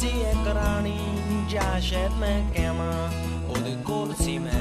ਸੀ ਇੱਕ ਰਾਣੀ ਜਾਂ ਸ਼ਾਇਦ ਮੈਂ ਕਹਾਂ ਉਹਦੇ ਕੋਲ ਸੀ ਮੈਂ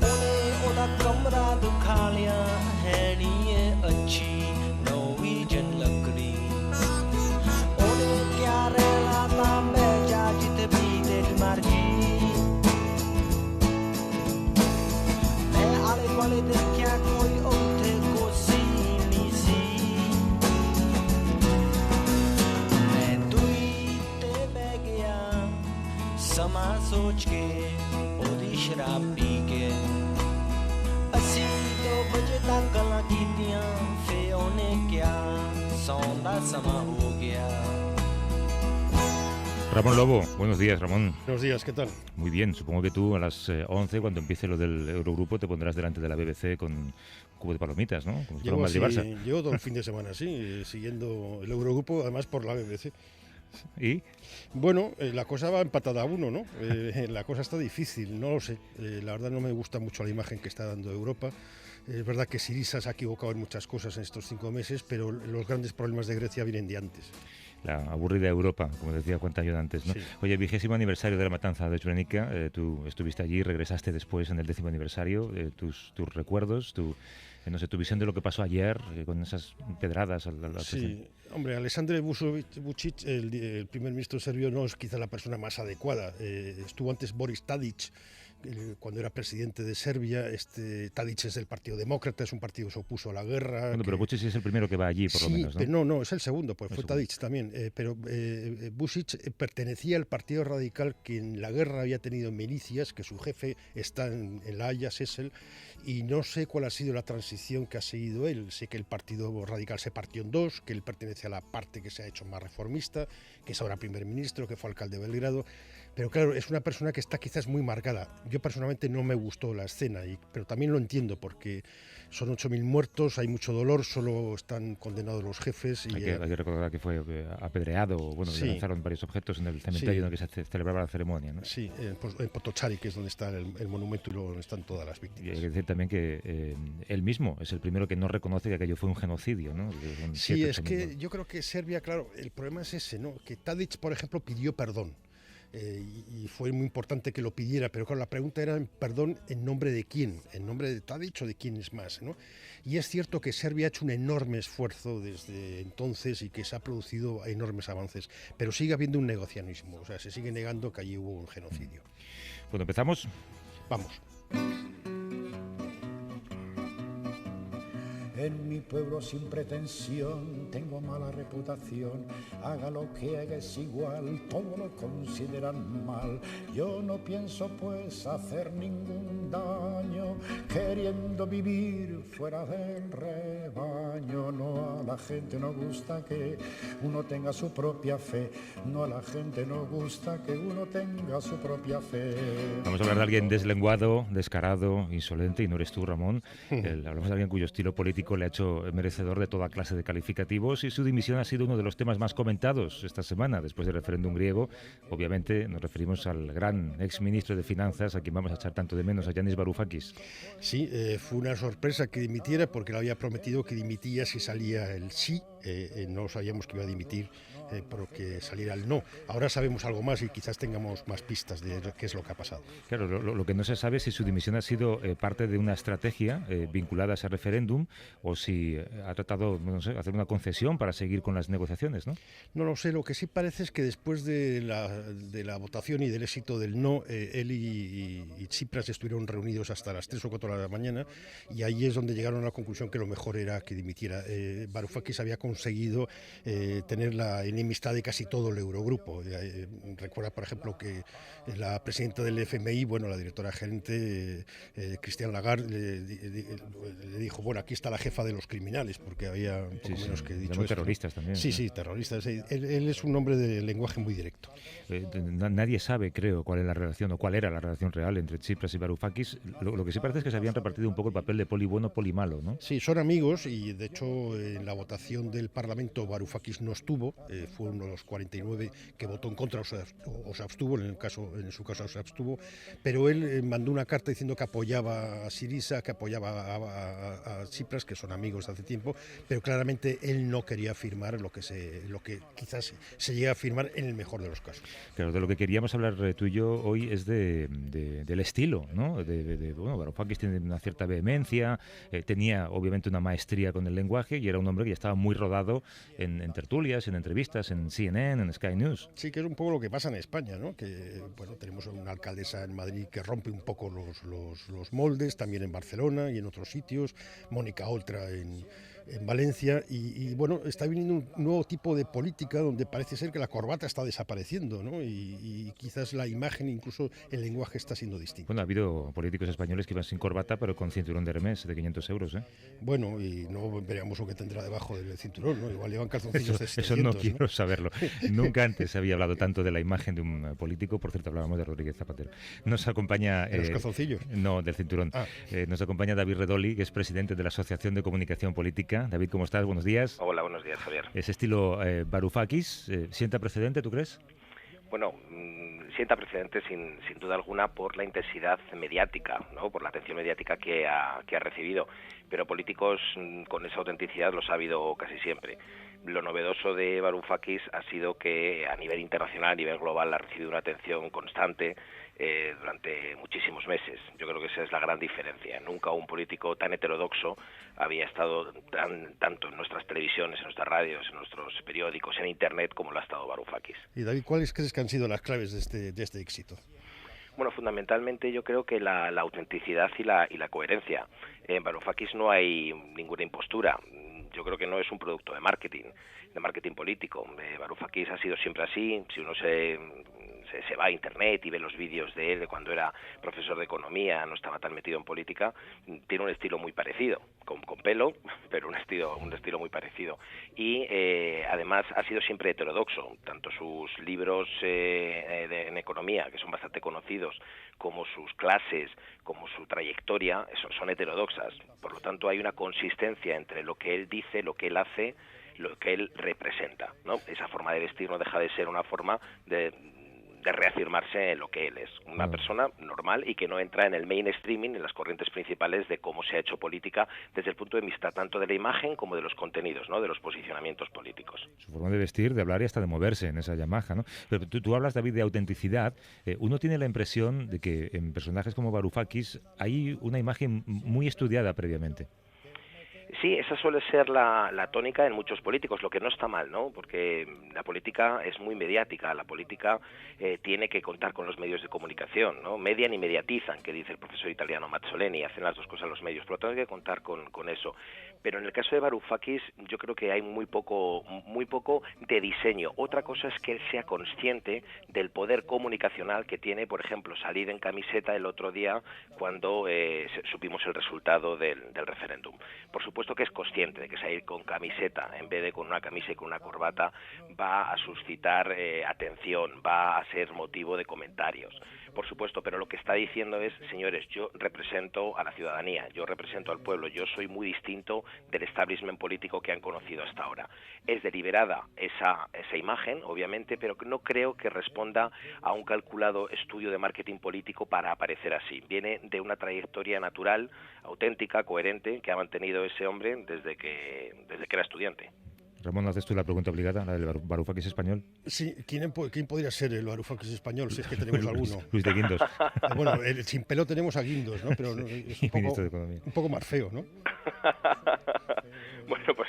ਉਹਨੇ ਉਹਦਾ ਕਮਰਾ ਦਿਖਾ ਲਿਆ ਹੈ ਨੀ ਇਹ ਅੱਛੀ ਨੋਰਵੀਜਨ ਲੱਕੜੀ ਉਹਨੇ ਕਿਆ ਰਹਿਣਾ ਤਾਂ ਬਹਿ ਜਾ ਜਿੱਥੇ ਵੀ ਤੇਰੀ ਮਰਜ਼ੀ ਮੈਂ ਆਲੇ ਦੁਆਲੇ ਦੇਖਿਆ ਕੋਈ ਉੱਥੇ ਕੁਰਸੀ ਨਹੀਂ ਸੀ ਮੈਂ ਦੂਈ ਤੇ ਬਹਿ ਗਿਆ ਸਮਾਂ ਸੋਚ ਕੇ ਉਹਦੀ ਸ਼ਰਾਬ ਪੀ ਕੇ ਅਸੀਂ 2 ਵਜੇ ਤੱਕ ਗੱਲਾਂ ਕੀਤੀਆਂ ਫੇ ਉਹਨੇ ਕਿਹਾ ਸੌਣ ਦਾ ਸਮਾਂ ਹੋ ਗਿਆ Ramón Lobo, buenos días, Ramón. Buenos días, ¿qué tal? Muy bien, supongo que tú a las 11, cuando empiece lo del Eurogrupo, te pondrás delante de la BBC con un cubo de palomitas, ¿no? Como si fuera un Madrid-Barça. Llevo todo el fin de semana así, siguiendo el Eurogrupo, además por la BBC. ¿Y? Bueno, la cosa va empatada a 1, ¿no? La cosa está difícil, no lo sé. La verdad no me gusta mucho la imagen que está dando Europa. Es verdad que Syriza se ha equivocado en muchas cosas en estos 5 meses, pero los grandes problemas de Grecia vienen de antes. La aburrida Europa, como decía Juan Tallón antes, ¿no? Sí. Oye, 20º aniversario de la matanza de Srebrenica, tú estuviste allí, regresaste después en el 10º aniversario, tus recuerdos, no sé, tu visión de lo que pasó ayer con esas pedradas al Sí, hombre, Aleksandar Vučić, el primer ministro serbio, no es quizá la persona más adecuada. Estuvo antes Boris Tadić, cuando era presidente de Serbia. Tadić es del Partido Demócrata, es un partido que se opuso a la guerra. Bueno, pero Vučić es el primero que va allí, por lo menos, ¿no? Pero no, es el segundo, pues fue Tadić también. Pero Vučić pertenecía al Partido Radical, que en la guerra había tenido milicias, que su jefe está en La Haya, Sesel, y no sé cuál ha sido la transición que ha seguido él. Sé que el Partido Radical se partió en 2, que él pertenece a la parte que se ha hecho más reformista, que es ahora primer ministro, que fue alcalde de Belgrado. Pero claro, es una persona que está quizás muy marcada. Yo personalmente no me gustó la escena, pero también lo entiendo porque son 8.000 muertos, hay mucho dolor, solo están condenados los jefes. Y hay que recordar que fue apedreado, bueno, sí. le lanzaron varios objetos en el cementerio en el que se celebraba la ceremonia, ¿no? Sí, en Potocari, que es donde está el monumento y luego donde están todas las víctimas. Y hay que decir también que él mismo es el primero que no reconoce que aquello fue un genocidio, ¿no? Sí, es que yo creo que Serbia, claro, el problema es ese, ¿no? Que Tadić, por ejemplo, pidió perdón. Y fue muy importante que lo pidiera, pero claro, la pregunta era perdón en nombre de quién, en nombre de Tadić o de quién es más, ¿no? Y es cierto que Serbia ha hecho un enorme esfuerzo desde entonces y que se ha producido enormes avances, pero sigue habiendo un negacionismo, o sea, se sigue negando que allí hubo un genocidio. Bueno, ¿empezamos? Vamos. En mi pueblo sin pretensión tengo mala reputación, haga lo que haga es igual, todo lo consideran mal. Yo no pienso pues hacer ningún daño, queriendo vivir fuera del rebaño. No, a la gente no gusta que uno tenga su propia fe, no, a la gente no gusta que uno tenga su propia fe. Vamos a hablar de alguien deslenguado, descarado, insolente, y no eres tú, Ramón. Hablamos de alguien cuyo estilo político le ha hecho merecedor de toda clase de calificativos y su dimisión ha sido uno de los temas más comentados esta semana después del referéndum griego. Obviamente nos referimos al gran exministro de Finanzas, a quien vamos a echar tanto de menos, a Yanis Varoufakis. Sí, fue una sorpresa que dimitiera porque le había prometido que dimitía si salía el sí. No sabíamos que iba a dimitir pero que saliera el no. Ahora sabemos algo más y quizás tengamos más pistas de qué es lo que ha pasado. Claro, lo que no se sabe es si su dimisión ha sido parte de una estrategia vinculada a ese referéndum o si ha tratado, no sé, hacer una concesión para seguir con las negociaciones, ¿no? No lo sé, lo que sí parece es que después de la votación y del éxito del no, él y Tsipras estuvieron reunidos hasta las 3 o 4 de la mañana y ahí es donde llegaron a la conclusión que lo mejor era que dimitiera. Varoufakis había conseguido tener la enemistad de casi todo el Eurogrupo. Recuerda, por ejemplo, que la presidenta del FMI, bueno, la directora gerente, Christine Lagarde, le dijo, bueno, aquí está la jefa de los criminales, porque había un poco menos que dicho esto. Terroristas también. Sí, terroristas. Él es un hombre de lenguaje muy directo. Nadie sabe, creo, cuál es la relación o cuál era la relación real entre Tsipras y Varoufakis. Lo que sí parece es que se habían repartido un poco el papel de poli bueno, poli malo, ¿no? Sí, son amigos y, de hecho, en la votación del Parlamento Varoufakis no estuvo, fue uno de los 49 que votó en contra o se abstuvo, en su caso se abstuvo, pero él mandó una carta diciendo que apoyaba a Syriza, que apoyaba a Tsipras, que son amigos de hace tiempo, pero claramente él no quería firmar lo que quizás se llega a firmar en el mejor de los casos. Claro, de lo que queríamos hablar tú y yo hoy es del estilo, ¿no? Bueno, Varoufakis tiene una cierta vehemencia, tenía obviamente una maestría con el lenguaje y era un hombre que ya estaba muy rodado en tertulias, en entrevistas, en CNN, en Sky News. Sí, que es un poco lo que pasa en España, ¿no? Que bueno, tenemos una alcaldesa en Madrid que rompe un poco los moldes, también en Barcelona y en otros sitios, Mónica Oltra en Valencia, y bueno, está viniendo un nuevo tipo de política donde parece ser que la corbata está desapareciendo, ¿no? Y quizás la imagen, incluso el lenguaje está siendo distinto. Bueno, ha habido políticos españoles que iban sin corbata, pero con cinturón de Hermès de 500 euros, ¿eh? Bueno, y no veremos lo que tendrá debajo del cinturón, ¿no? Igual llevan calzoncillos de 700, eso no quiero saberlo. Nunca antes se había hablado tanto de la imagen de un político. Por cierto, hablábamos de Rodríguez Zapatero. Nos acompaña... ¿De los calzoncillos? No, del cinturón. Nos acompaña David Redoli, que es presidente de la Asociación de Comunicación Política. David, ¿cómo estás? Buenos días. Hola, buenos días, Javier. Ese estilo Varoufakis, ¿sienta precedente, tú crees? Bueno, sienta precedente sin duda alguna por la intensidad mediática, ¿no? Por la atención mediática que ha recibido, pero políticos con esa autenticidad los ha habido casi siempre. Lo novedoso de Varoufakis ha sido que a nivel internacional, a nivel global, ha recibido una atención constante durante muchísimos meses. Yo creo que esa es la gran diferencia. Nunca un político tan heterodoxo había estado tanto en nuestras televisiones, en nuestras radios, en nuestros periódicos, en Internet, como lo ha estado Varoufakis. Y David, ¿cuáles crees que han sido las claves de este éxito? Bueno, fundamentalmente yo creo que la autenticidad y la coherencia. En Varoufakis no hay ninguna impostura. Yo creo que no es un producto de marketing político. Varoufakis ha sido siempre así. Si uno se va a Internet y ve los vídeos de él de cuando era profesor de economía, no estaba tan metido en política, tiene un estilo muy parecido, con pelo, pero un estilo muy parecido. Y además ha sido siempre heterodoxo, tanto sus libros en economía, que son bastante conocidos, como sus clases, como su trayectoria, son heterodoxas. Por lo tanto, hay una consistencia entre lo que él dice, lo que él hace, lo que él representa, ¿no? Esa forma de vestir no deja de ser una forma de reafirmarse en lo que él es, una persona normal y que no entra en el mainstreaming, en las corrientes principales de cómo se ha hecho política desde el punto de vista tanto de la imagen como de los contenidos, ¿no? De los posicionamientos políticos. Su forma de vestir, de hablar y hasta de moverse en esa Yamaha, ¿no? Pero tú hablas, David, de autenticidad. Uno tiene la impresión de que en personajes como Varoufakis hay una imagen muy estudiada previamente. Sí, esa suele ser la tónica en muchos políticos, lo que no está mal, ¿no? Porque la política es muy mediática, la política tiene que contar con los medios de comunicación, ¿no? Median y mediatizan, que dice el profesor italiano Mazzoleni, hacen las dos cosas los medios, por lo tanto hay que contar con eso. Pero en el caso de Varoufakis yo creo que hay muy poco de diseño. Otra cosa es que él sea consciente del poder comunicacional que tiene, por ejemplo, salir en camiseta el otro día cuando supimos el resultado del referéndum. Por supuesto que es consciente de que salir con camiseta en vez de con una camisa y con una corbata va a suscitar atención, va a ser motivo de comentarios. Por supuesto, pero lo que está diciendo es, señores, yo represento a la ciudadanía, yo represento al pueblo, yo soy muy distinto del establishment político que han conocido hasta ahora. Es deliberada esa imagen, obviamente, pero no creo que responda a un calculado estudio de marketing político para aparecer así. Viene de una trayectoria natural, auténtica, coherente, que ha mantenido ese hombre desde que era estudiante. Ramón, ¿haces tú la pregunta obligada, la del Varoufakis español? Sí, ¿quién podría ser el Varoufakis español, si es que tenemos alguno? Luis de Guindos. Bueno, sin pelo tenemos a Guindos, ¿no? Pero es un poco más feo, ¿no? Bueno, pues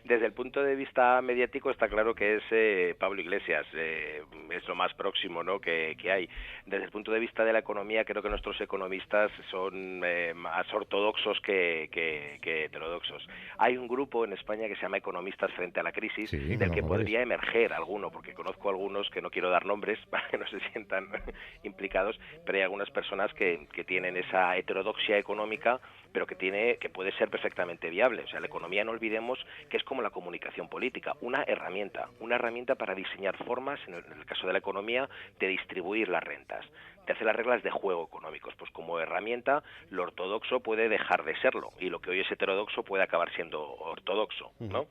desde el punto de vista mediático está claro que es Pablo Iglesias, es lo más próximo, ¿no? que hay. Desde el punto de vista de la economía, creo que nuestros economistas son más ortodoxos que heterodoxos. Hay un grupo en España que se llama Economistas frente a la crisis, del que podría emerger alguno, porque conozco algunos que no quiero dar nombres para que no se sientan implicados, pero hay algunas personas que tienen esa heterodoxia económica, pero que puede ser perfectamente viable. O sea, la economía, no olvidemos que es como la comunicación política, una herramienta para diseñar formas, en el caso de la economía, de distribuir las rentas, te hace las reglas de juego económicos. Pues como herramienta, lo ortodoxo puede dejar de serlo, y lo que hoy es heterodoxo puede acabar siendo ortodoxo, ¿no?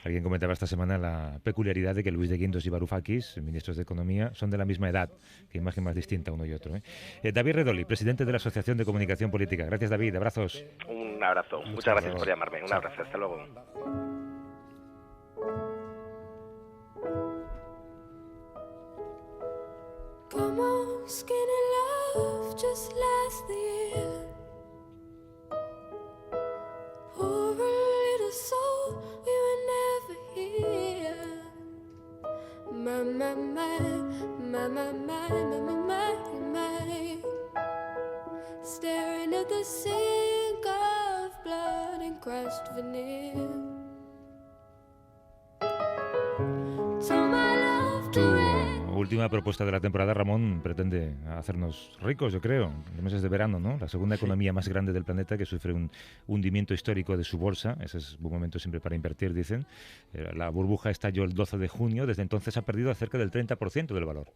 Alguien comentaba esta semana la peculiaridad de que Luis de Guindos y Varoufakis, ministros de Economía, son de la misma edad. Qué imagen más distinta uno y otro, ¿eh? David Redoli, presidente de la Asociación de Comunicación Política. Gracias, David. Abrazos. Un abrazo. Muchas gracias por llamarme. Un abrazo. Hasta luego. Come on, skinny love, just last the year. Poor little soul, we were never here. My, my, my, my, my, my, my, my, my. Staring at the sink of blood and crushed veneer. Told my love to última propuesta de la temporada, Ramón, pretende hacernos ricos, yo creo, en los meses de verano, ¿no? La segunda economía más grande del planeta, que sufre un hundimiento histórico de su bolsa. Ese es un momento siempre para invertir, dicen. La burbuja estalló el 12 de junio. Desde entonces ha perdido cerca del 30% del valor.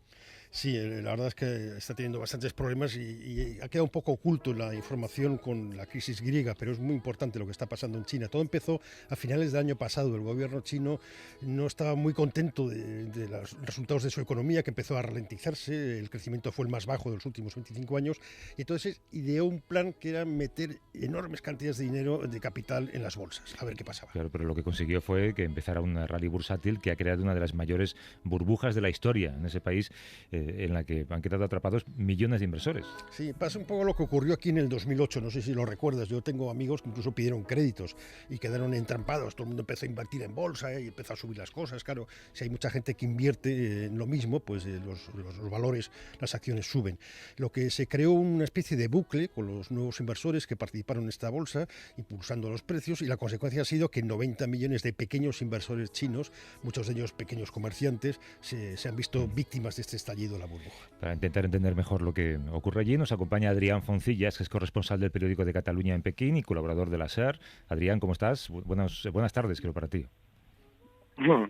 Sí, la verdad es que está teniendo bastantes problemas y ha quedado un poco oculto la información con la crisis griega, pero es muy importante lo que está pasando en China. Todo empezó a finales del año pasado. El gobierno chino no estaba muy contento de los resultados de su economía, que empezó a ralentizarse. El crecimiento fue el más bajo de los últimos 25 años, y entonces ideó un plan que era meter enormes cantidades de dinero, de capital, en las bolsas, a ver qué pasaba. Claro, pero lo que consiguió fue que empezara una rally bursátil que ha creado una de las mayores burbujas de la historia en ese país, en la que han quedado atrapados millones de inversores. Sí, pasa un poco lo que ocurrió aquí en el 2008, no sé si lo recuerdas. Yo tengo amigos que incluso pidieron créditos y quedaron entrampados. Todo el mundo empezó a invertir en bolsa y empezó a subir las cosas. Claro, si hay mucha gente que invierte en lo mismo, pues los valores, las acciones suben. Lo que se creó una especie de bucle con los nuevos inversores que participaron en esta bolsa, impulsando los precios, y la consecuencia ha sido que 90 millones de pequeños inversores chinos, muchos de ellos pequeños comerciantes, se han visto víctimas de este estallido de la burbuja. Para intentar entender mejor lo que ocurre allí, nos acompaña Adrián Foncillas, que es corresponsal del periódico de Cataluña en Pekín y colaborador de la SER. Adrián, ¿cómo estás? Buenas tardes, creo, para ti.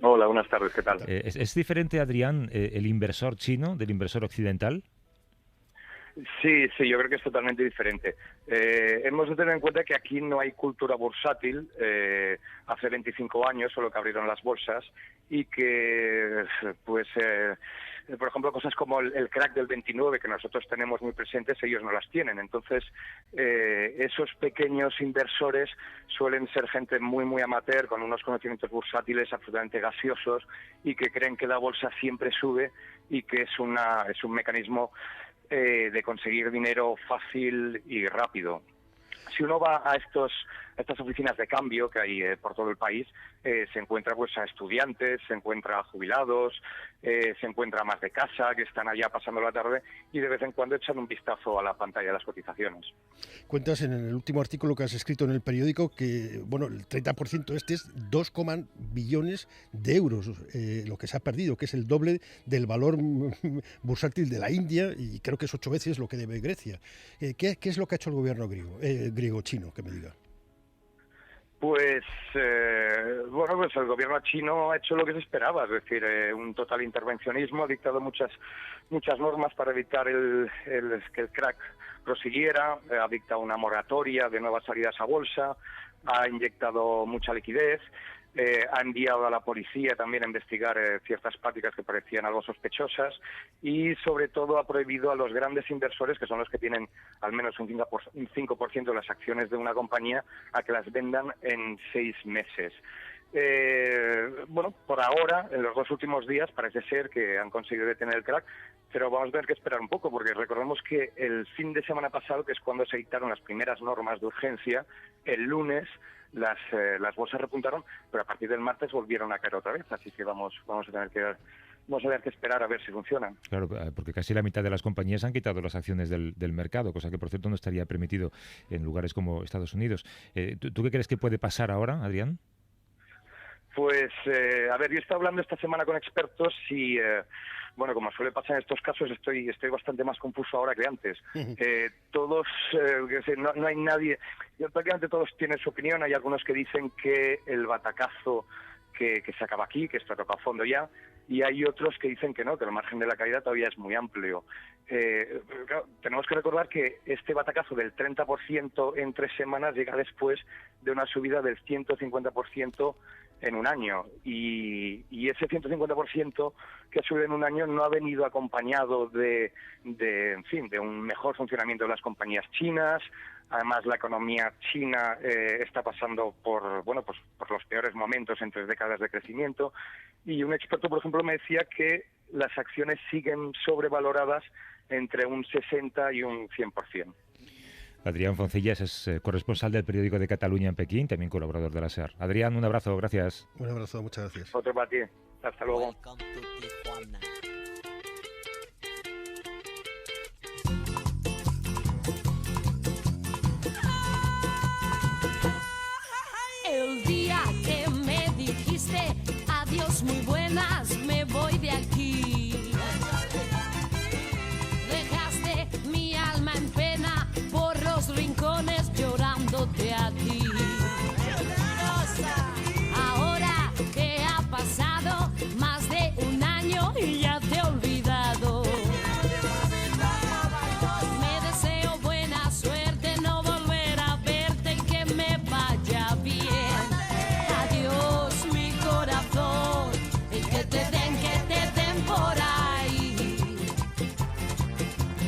Hola, buenas tardes, ¿qué tal? ¿Es diferente, Adrián, el inversor chino del inversor occidental? Sí, yo creo que es totalmente diferente. Hemos de tener en cuenta que aquí no hay cultura bursátil. Hace 25 años solo que abrieron las bolsas, y que, por ejemplo, cosas como el crack del 29, que nosotros tenemos muy presentes, ellos no las tienen. Entonces, esos pequeños inversores suelen ser gente muy, muy amateur, con unos conocimientos bursátiles absolutamente gaseosos, y que creen que la bolsa siempre sube y que es un mecanismo de conseguir dinero fácil y rápido. Si uno va a estas oficinas de cambio que hay por todo el país, se encuentra pues a estudiantes, se encuentra a jubilados, se encuentra a más de casa que están allá pasando la tarde, y de vez en cuando echan un vistazo a la pantalla de las cotizaciones. Cuentas en el último artículo que has escrito en el periódico que, bueno, el 30% es 2, billones de euros, lo que se ha perdido, que es el doble del valor bursátil de la India, y creo que es 8 veces lo que debe Grecia. ¿Qué es lo que ha hecho el gobierno chino, que me diga? Pues el gobierno chino ha hecho lo que se esperaba, es decir, un total intervencionismo, ha dictado muchas normas para evitar que el crack prosiguiera, ha dictado una moratoria de nuevas salidas a bolsa, ha inyectado mucha liquidez, ha enviado a la policía también a investigar ciertas prácticas que parecían algo sospechosas, y sobre todo ha prohibido a los grandes inversores, que son los que tienen al menos un 5% de las acciones de una compañía, a que las vendan en 6 meses. Por ahora, en los 2 últimos días, parece ser que han conseguido detener el crack, pero vamos a tener que esperar un poco, porque recordemos que el fin de semana pasado, que es cuando se dictaron las primeras normas de urgencia, el lunes las bolsas repuntaron, pero a partir del martes volvieron a caer otra vez, así que vamos a tener que esperar a ver si funcionan. Claro, porque casi la mitad de las compañías han quitado las acciones del mercado, cosa que, por cierto, no estaría permitido en lugares como Estados Unidos. ¿Tú qué crees que puede pasar ahora, Adrián? Pues, yo he estado hablando esta semana con expertos y, como suele pasar en estos casos, estoy bastante más confuso ahora que antes. No hay nadie, prácticamente todos tienen su opinión. Hay algunos que dicen que el batacazo que se acaba aquí, que esto toca a fondo ya, y hay otros que dicen que no, que el margen de la caída todavía es muy amplio. Claro, tenemos que recordar que este batacazo del 30% en 3 semanas llega después de una subida del 150% en un año, y ese 150% que ha subido en un año no ha venido acompañado de un mejor funcionamiento de las compañías chinas. Además, la economía china está pasando por los peores momentos en 3 décadas de crecimiento, y un experto, por ejemplo, me decía que las acciones siguen sobrevaloradas entre un 60 y un 100%. Adrián Foncillas es corresponsal del periódico de Cataluña en Pekín, también colaborador de la SER. Adrián, un abrazo, gracias. Un abrazo, muchas gracias. Otro para ti. Hasta luego. El día que me dijiste adiós, muy buenas, me voy de aquí. Dejaste mi alma en pena por los rincones llorándote a ti. Ahora que ha pasado más de un año y ya te he olvidado. Me deseo buena suerte, no volver a verte y que me vaya bien. Adiós mi corazón, y que te den por ahí.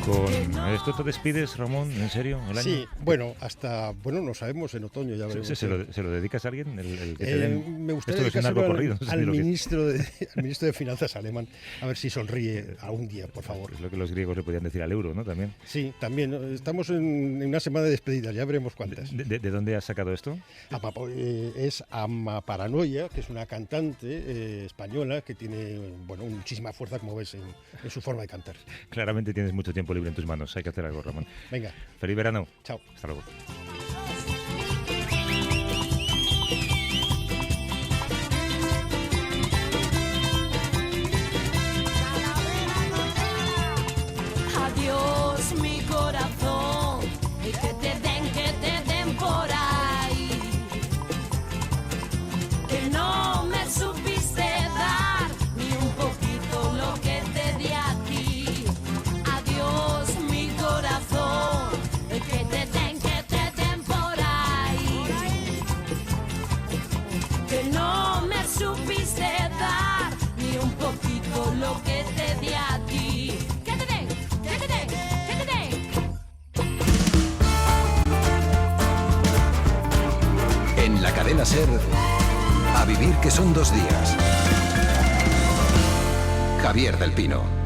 Con esto te despides, Ramón, ¿en serio? ¿El año? Sí, bueno, no sabemos, en otoño ya veremos. ¿Se lo dedicas a alguien? El que te den... Me gustaría Esto es un dedicárselo largo corrido, no sé al lo que- ministro de Finanzas alemán, a ver si sonríe algún día, por favor. Es lo que los griegos le podían decir al euro, ¿no? También. Sí, también. Estamos en una semana de despedidas, ya veremos cuántas. ¿De dónde has sacado esto? Es Amaparanoia, que es una cantante española que tiene muchísima fuerza, como ves, en su forma de cantar. Claramente tienes mucho tiempo libre en tus manos. Hay que hacer algo, Ramón. Venga, Feliz verano. chao. Hasta luego. Adiós mi corazón, y que te den por ahí. Que no me supiste dar ni un poquito lo que te di a ti. Adiós mi corazón, y que te den por ahí. Que no me supiste dar ni un poquito lo que te di a ti. Que te den, que te den, que te den. En la cadena SER, a vivir que son 2 días. Javier del Pino.